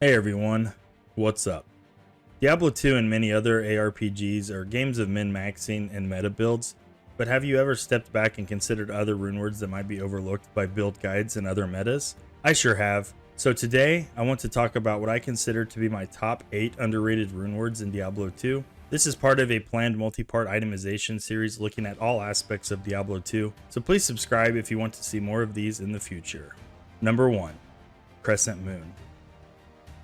Hey everyone, what's up? Diablo 2 and many other ARPGs are games of min-maxing and meta builds, but have you ever stepped back and considered other runewords that might be overlooked by build guides and other metas? I sure have. So today, I want to talk about what I consider to be my top 8 underrated runewords in Diablo 2. This is part of a planned multi-part itemization series looking at all aspects of Diablo 2, so please subscribe if you want to see more of these in the future. Number 1. Crescent Moon.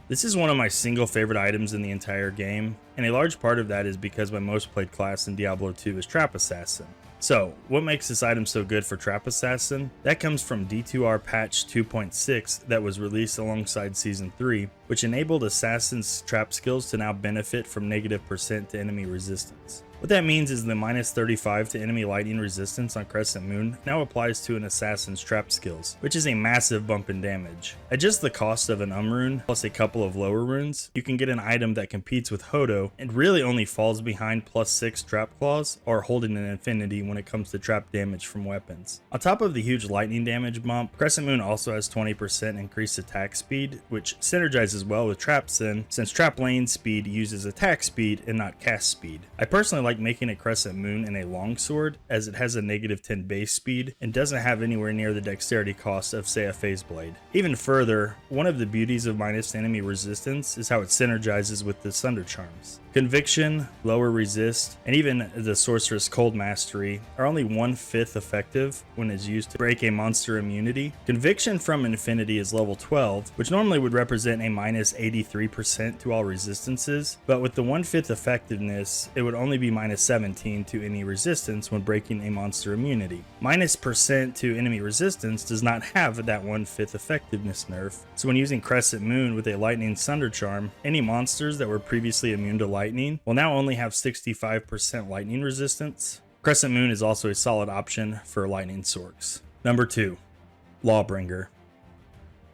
This is one of my single favorite items in the entire game, and a large part of that is because my most played class in Diablo 2 is Trap Assassin. So, what makes this item so good for Trap Assassin? That comes from D2R patch 2.6 that was released alongside Season 3, which enabled Assassin's trap skills to now benefit from -% to enemy resistance. What that means is the -35 to enemy lightning resistance on Crescent Moon now applies to an Assassin's trap skills, which is a massive bump in damage. At just the cost of an rune plus a couple of lower runes, you can get an item that competes with Hodo and really only falls behind +6 trap claws or holding an infinity when it comes to trap damage from weapons. On top of the huge lightning damage bump, Crescent Moon also has 20% increased attack speed, which synergizes well with Trap Sin since Trap Lane speed uses attack speed and not cast speed. I personally like making a Crescent Moon in a longsword as it has a -10 base speed and doesn't have anywhere near the dexterity cost of say a phase blade. Even further, one of the beauties of minus enemy resistance is how it synergizes with the Sunder Charms. Conviction, lower resist, and even the Sorceress Cold Mastery are only 1/5 effective when it's used to break a monster immunity. Conviction from Infinity is level 12, which normally would represent a -83% to all resistances, but with the 1/5 effectiveness, it would only be -17 to any resistance when breaking a monster immunity. -% to enemy resistance does not have that 1/5 effectiveness nerf, so when using Crescent Moon with a Lightning Sunder Charm, any monsters that were previously immune to lightning will now only have 65% lightning resistance. Crescent Moon is also a solid option for lightning sorks. Number 2. Lawbringer.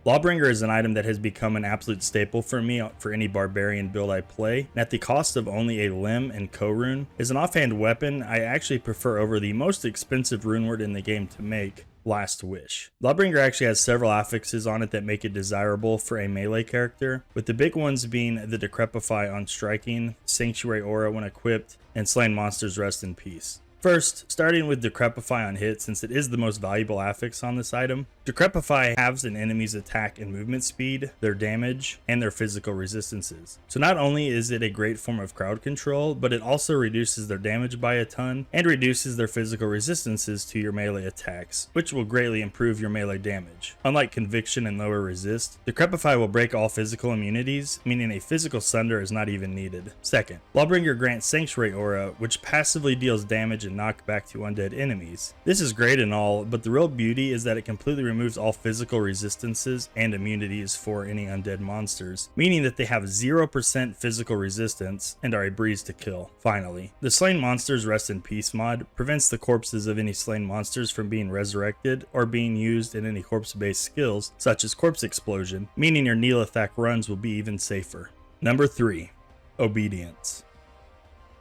Lawbringer is an item that has become an absolute staple for me for any barbarian build I play, and at the cost of only a limb and co-rune, is an offhand weapon I actually prefer over the most expensive runeword in the game to make, Last Wish. Lawbringer actually has several affixes on it that make it desirable for a melee character, with the big ones being the Decrepify on striking, Sanctuary Aura when equipped, and Slain Monsters Rest in Peace. First, starting with Decrepify on hit since it is the most valuable affix on this item. Decrepify halves an enemy's attack and movement speed, their damage, and their physical resistances. So not only is it a great form of crowd control, but it also reduces their damage by a ton and reduces their physical resistances to your melee attacks, which will greatly improve your melee damage. Unlike Conviction and lower resist, Decrepify will break all physical immunities, meaning a physical sunder is not even needed. Second, Lawbringer grants Sanctuary Aura, which passively deals damage and knockback to undead enemies. This is great and all, but the real beauty is that it completely removes all physical resistances and immunities for any undead monsters, meaning that they have 0% physical resistance and are a breeze to kill. Finally, the Slain Monsters Rest in Peace mod prevents the corpses of any slain monsters from being resurrected or being used in any corpse-based skills such as Corpse Explosion, meaning your Neelathak runs will be even safer. Number 3. Obedience.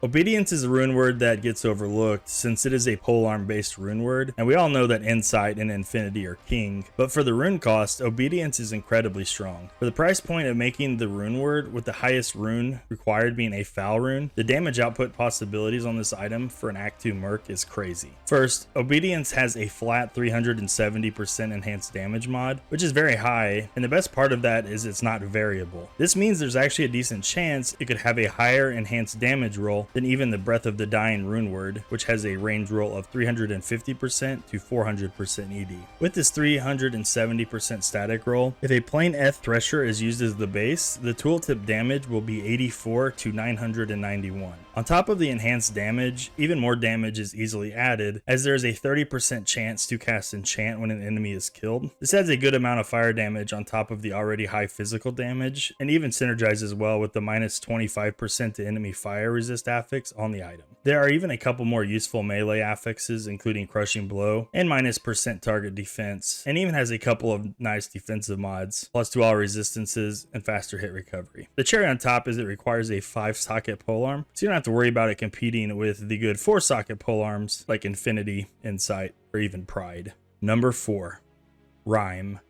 Obedience is a runeword that gets overlooked since it is a polearm based runeword, and we all know that Insight and Infinity are king, but for the rune cost, Obedience is incredibly strong. For the price point of making the runeword with the highest rune required being a foul rune, the damage output possibilities on this item for an Act 2 merc is crazy. First, Obedience has a flat 370% enhanced damage mod, which is very high, and the best part of that is it's not variable. This means there's actually a decent chance it could have a higher enhanced damage roll than even the Breath of the Dying runeword, which has a range roll of 350% to 400% ED. With this 370% static roll, if a plain Eth Thresher is used as the base, the tooltip damage will be 84 to 991. On top of the enhanced damage, even more damage is easily added, as there is a 30% chance to cast Enchant when an enemy is killed. This adds a good amount of fire damage on top of the already high physical damage, and even synergizes well with the -25% to enemy fire resist affix on the item. There are even a couple more useful melee affixes, including Crushing Blow and -% target defense, and even has a couple of nice defensive mods, plus to all resistances and faster hit recovery. The cherry on top is it requires a 5-socket polearm, so you don't have to worry about it competing with the good 4-socket polearms like Infinity, Insight, or even Pride. Number 4. Rhyme.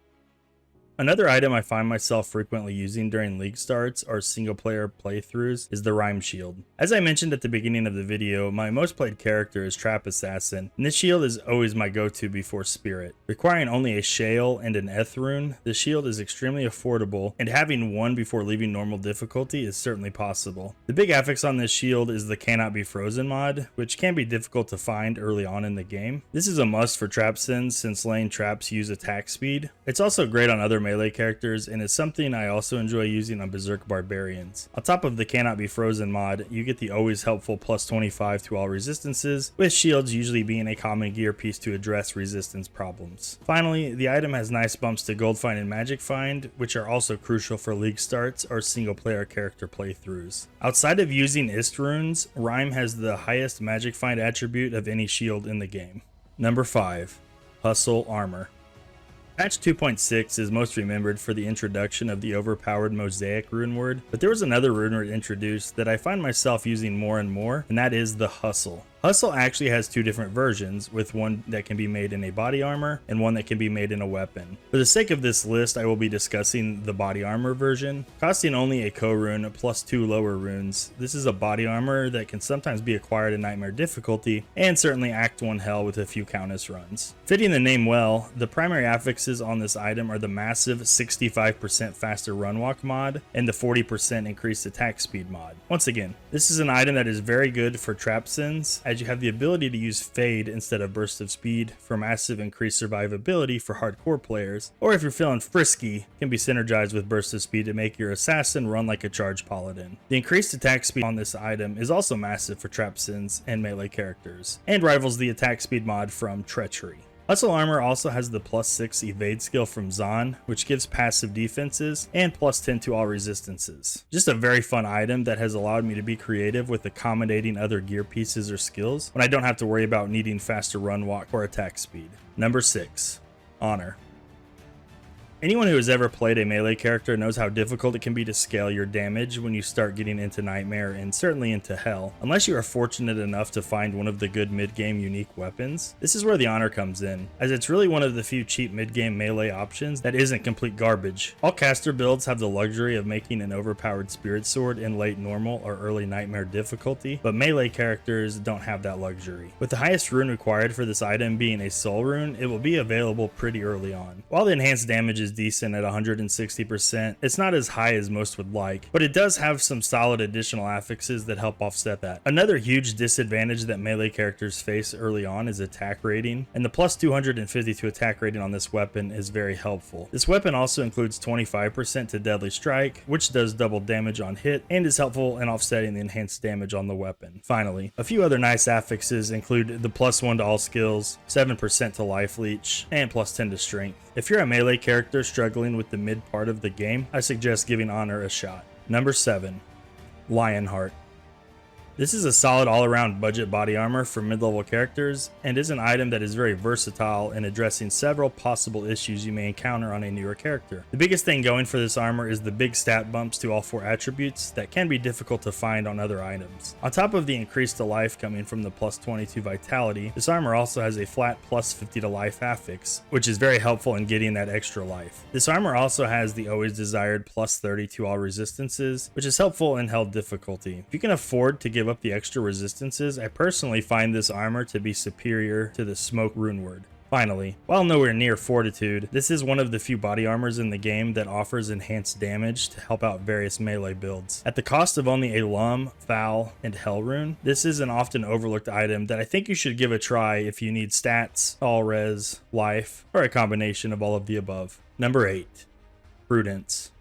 Another item I find myself frequently using during league starts or single player playthroughs is the Rhyme Shield. As I mentioned at the beginning of the video, my most played character is Trap Assassin, and this shield is always my go-to before Spirit. Requiring only a Shale and an Eth rune, the shield is extremely affordable, and having one before leaving normal difficulty is certainly possible. The big affix on this shield is the Cannot Be Frozen mod, which can be difficult to find early on in the game. This is a must for trap sins since laying traps use attack speed. It's also great on other melee characters and is something I also enjoy using on Berserk Barbarians. On top of the Cannot Be Frozen mod, you get the always helpful plus 25 to all resistances, with shields usually being a common gear piece to address resistance problems. Finally, the item has nice bumps to Gold Find and Magic Find, which are also crucial for league starts or single player character playthroughs. Outside of using Ist runes, Rhyme has the highest Magic Find attribute of any shield in the game. Number 5. Hustle Armor. Patch 2.6 is most remembered for the introduction of the overpowered Mosaic runeword, but there was another runeword introduced that I find myself using more and more, and that is the Hustle. Hustle actually has two different versions, with one that can be made in a body armor and one that can be made in a weapon. For the sake of this list, I will be discussing the body armor version. Costing only a co-rune plus 2 lower runes, this is a body armor that can sometimes be acquired in Nightmare difficulty, and certainly Act 1 Hell with a few Countess runs. Fitting the name well, the primary affixes on this item are the massive 65% faster run walk mod and the 40% increased attack speed mod. Once again, this is an item that is very good for trap sins, as you have the ability to use Fade instead of Burst of Speed for massive increased survivability for hardcore players, or if you're feeling frisky, can be synergized with Burst of Speed to make your assassin run like a charged paladin. The increased attack speed on this item is also massive for trap sins and melee characters, and rivals the attack speed mod from Treachery. Hustle Armor also has the plus 6 evade skill from Zahn, which gives passive defenses, and plus 10 to all resistances. Just a very fun item that has allowed me to be creative with accommodating other gear pieces or skills when I don't have to worry about needing faster run walk or attack speed. Number 6. Honor. Anyone who has ever played a melee character knows how difficult it can be to scale your damage when you start getting into Nightmare and certainly into Hell, unless you are fortunate enough to find one of the good mid-game unique weapons. This is where the Honor comes in, as it's really one of the few cheap mid-game melee options that isn't complete garbage. All caster builds have the luxury of making an overpowered Spirit Sword in late normal or early Nightmare difficulty, but melee characters don't have that luxury. With the highest rune required for this item being a Soul rune, it will be available pretty early on. While the enhanced damage is decent at 160%, it's not as high as most would like, but it does have some solid additional affixes that help offset that. Another huge disadvantage that melee characters face early on is attack rating, and the plus 250 to attack rating on this weapon is very helpful. This weapon also includes 25% to Deadly Strike, which does double damage on hit, and is helpful in offsetting the enhanced damage on the weapon. Finally, a few other nice affixes include the plus 1 to all skills, 7% to life leech, and plus 10 to strength. If you're a melee character struggling with the mid part of the game, I suggest giving Honor a shot. Number 7. Lionheart. This is a solid all-around budget body armor for mid-level characters, and is an item that is very versatile in addressing several possible issues you may encounter on a newer character. The biggest thing going for this armor is the big stat bumps to all 4 attributes that can be difficult to find on other items. On top of the increase to life coming from the plus 22 vitality, this armor also has a flat plus 50 to life affix, which is very helpful in getting that extra life. This armor also has the always desired plus 30 to all resistances, which is helpful in held difficulty. If you can afford to give up the extra resistances, I personally find this armor to be superior to the Smoke runeword. Finally, while nowhere near Fortitude, this is one of the few body armors in the game that offers enhanced damage to help out various melee builds. At the cost of only a Lum, Foul, and Hell rune, this is an often overlooked item that I think you should give a try if you need stats, all res, life, or a combination of all of the above. Number 8. Prudence.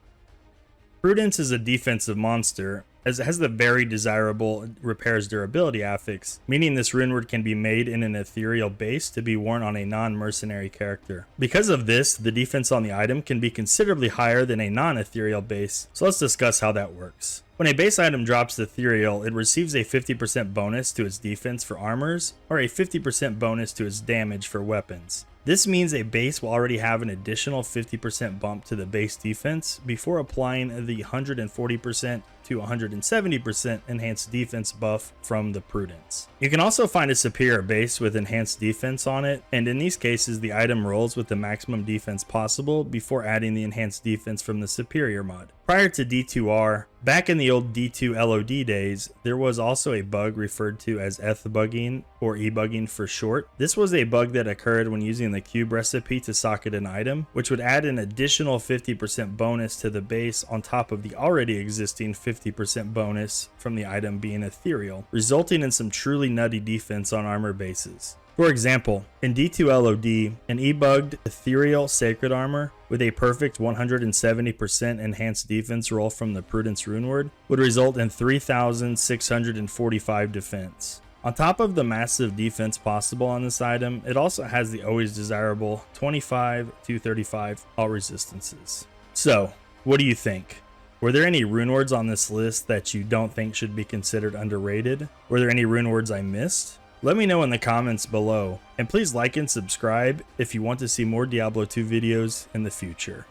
Prudence is a defensive monster, as it has the very desirable repairs durability affix, meaning this runeword can be made in an ethereal base to be worn on a non-mercenary character. Because of this, the defense on the item can be considerably higher than a non-ethereal base, so let's discuss how that works. When a base item drops ethereal, it receives a 50% bonus to its defense for armors, or a 50% bonus to its damage for weapons. This means a base will already have an additional 50% bump to the base defense before applying the 140% to 170% enhanced defense buff from the Prudence. You can also find a superior base with enhanced defense on it, and in these cases the item rolls with the maximum defense possible before adding the enhanced defense from the superior mod. Prior to D2R, back in the old D2 LOD days, there was also a bug referred to as eth-bugging or e-bugging for short. This was a bug that occurred when using the cube recipe to socket an item, which would add an additional 50% bonus to the base on top of the already existing 50% bonus from the item being ethereal, resulting in some truly nutty defense on armor bases. For example, in D2 LOD, an e-bugged ethereal sacred armor with a perfect 170% enhanced defense roll from the Prudence runeword would result in 3,645 defense. On top of the massive defense possible on this item, it also has the always desirable 25 to 35 all resistances. So, what do you think? Were there any runewords on this list that you don't think should be considered underrated? Were there any runewords I missed? Let me know in the comments below, and please like and subscribe if you want to see more Diablo 2 videos in the future.